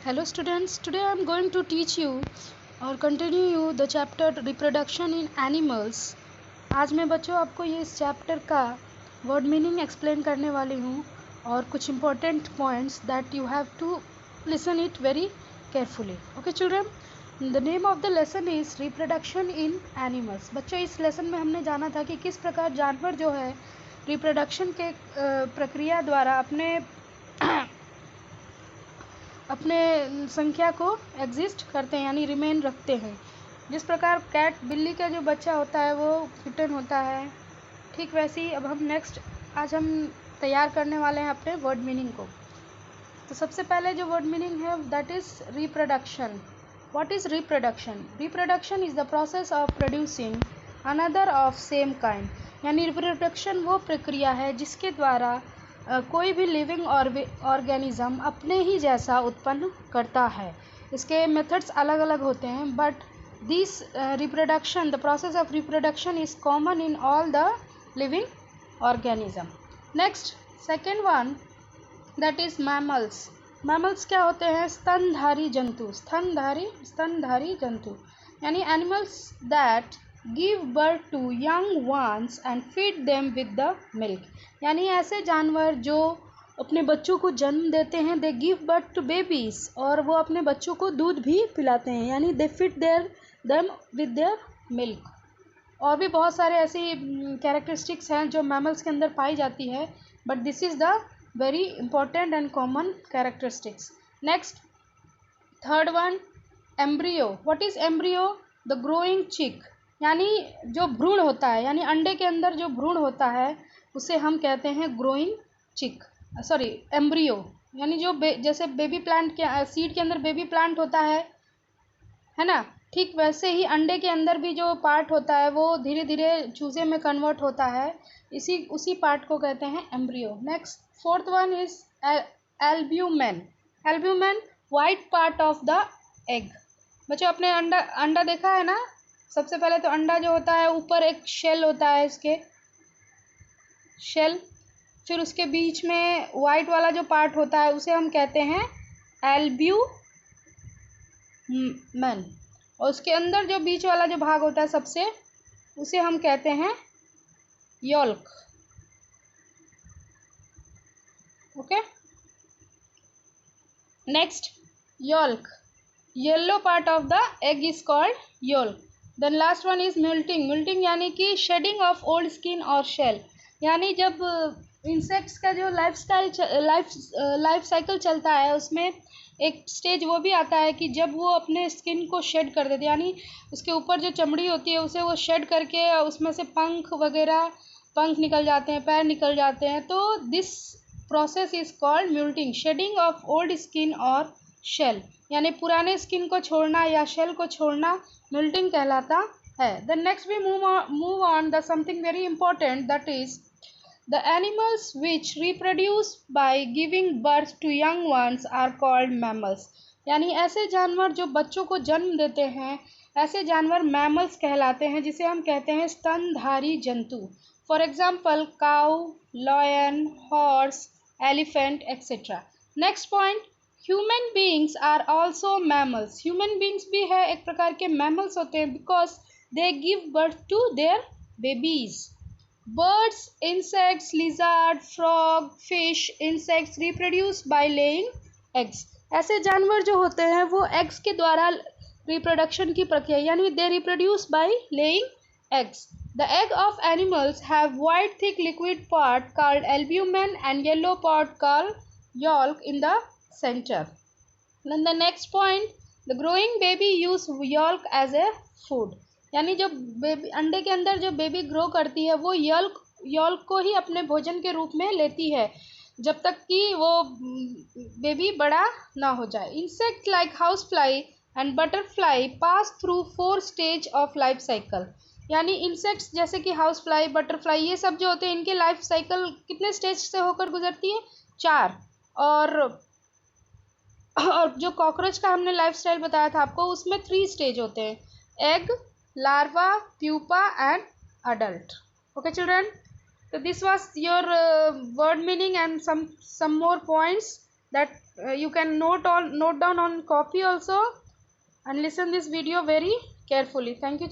Hello students, today I am going to teach you और continue you the chapter reproduction in animals। आज मैं बच्चों आपको ये इस चैप्टर का वर्ड मीनिंग एक्सप्लेन करने वाली हूँ और कुछ important points that you have to listen it very carefully। Okay children, the name of the lesson is reproduction in animals। बच्चों इस लेसन में हमने जाना था कि किस प्रकार जानवर जो है रिप्रोडक्शन के प्रक्रिया द्वारा अपने संख्या को एग्जिस्ट करते हैं यानी रिमेन रखते हैं। जिस प्रकार कैट बिल्ली का जो बच्चा होता है वो किटन होता है, ठीक वैसे ही अब आज हम तैयार करने वाले हैं अपने वर्ड मीनिंग को। तो सबसे पहले जो वर्ड मीनिंग है that is reproduction. What is reproduction? Reproduction is the process of producing another of same kind. यानी रिप्रोडक्शन वो प्रक्रिया है जिसके द्वारा कोई भी लिविंग ऑर्गेनिज्म अपने ही जैसा उत्पन्न करता है। इसके मेथड्स अलग अलग होते हैं but this reproduction, the process of reproduction is common in all the living organism. Next second one that is mammals. Mammals क्या होते हैं? स्तनधारी जंतु। स्तनधारी जंतु यानी animals that give birth to young ones and feed them with the milk. यानी ऐसे जानवर जो अपने बच्चों को जन्म देते हैं, they give birth to babies, और वो अपने बच्चों को दूध भी पिलाते हैं यानी they feed them with their milk. और भी बहुत सारे ऐसी कैरेक्टरिस्टिक्स हैं जो मैमल्स के अंदर पाई जाती है but this is the very important and common characteristics. Next third one embryo. What is embryo? The growing चिक। यानी जो भ्रूण होता है, यानी अंडे के अंदर जो भ्रूण होता है उसे हम कहते हैं ग्रोइंग चिक, एम्ब्रियो। यानी जो जैसे बेबी प्लांट के सीड के अंदर बेबी प्लांट होता है ना, ठीक वैसे ही अंडे के अंदर भी जो पार्ट होता है वो धीरे धीरे चूजे में कन्वर्ट होता है, उसी पार्ट को कहते हैं embryo. Next fourth one is albumen. Albumen white part of the egg. बच्चों आपने अंडा देखा है ना? सबसे पहले तो अंडा जो होता है ऊपर एक शेल होता है, इसके शेल, फिर उसके बीच में वाइट वाला जो पार्ट होता है उसे हम कहते हैं एल्ब्यूमेन, और उसके अंदर जो बीच वाला जो भाग होता है सबसे, उसे हम कहते हैं yolk. Okay, next yolk. Yellow part of the egg is called yolk. Then last one is moulting. Moulting यानी कि शेडिंग ऑफ ओल्ड स्किन और शेल। यानी जब इंसेक्ट्स का जो लाइफ साइकिल चलता है उसमें एक स्टेज वो भी आता है कि जब वो अपने स्किन को शेड कर देते, यानी उसके ऊपर जो चमड़ी होती है उसे वो शेड करके उसमें से पंख निकल जाते हैं, पैर निकल जाते हैं। तो this process is called moulting, shedding of old skin और शेल। यानी पुराने स्किन को छोड़ना या शेल को छोड़ना मिल्टिंग कहलाता है। Then next we move on the something very important, that is the animals which reproduce by giving birth to young ones are called mammals. यानी ऐसे जानवर जो बच्चों को जन्म देते हैं, ऐसे जानवर मैमल्स कहलाते हैं, जिसे हम कहते हैं स्तनधारी जंतु। For example cow, lion, horse, elephant etcetera. Next point, human beings are also mammals. Human beings भी है एक प्रकार के मैमल्स होते हैं because they give birth to their babies. Birds, insects, lizard, frog, fish, insects reproduce by laying eggs. ऐसे जानवर जो होते हैं वो एग्स के द्वारा रिप्रोडक्शन की प्रक्रिया, यानी they reproduce by laying eggs. The egg of animals have white thick liquid part called albumen and yellow part called yolk in the center. Then the next point, the growing baby use yolk as a food. यानी जो baby अंडे के अंदर जो baby grow करती है वो यॉल्क को ही अपने भोजन के रूप में लेती है जब तक कि वो बेबी बड़ा ना हो जाए। Insect like house fly and butterfly pass through 4 stage of life cycle. यानी इंसेक्ट्स जैसे कि हाउस फ्लाई, बटरफ्लाई, ये सब जो होते हैं इनके लाइफ साइकिल कितने स्टेज से होकर गुजरती है? 4। और जो कॉकरोच का हमने लाइफ स्टाइल बताया था आपको, उसमें 3 स्टेज होते हैं, egg, larva, pupa and adult. Okay children, so this was your word meaning and some more points. that you can note down on copy also, and listen this video very carefully. Thank you.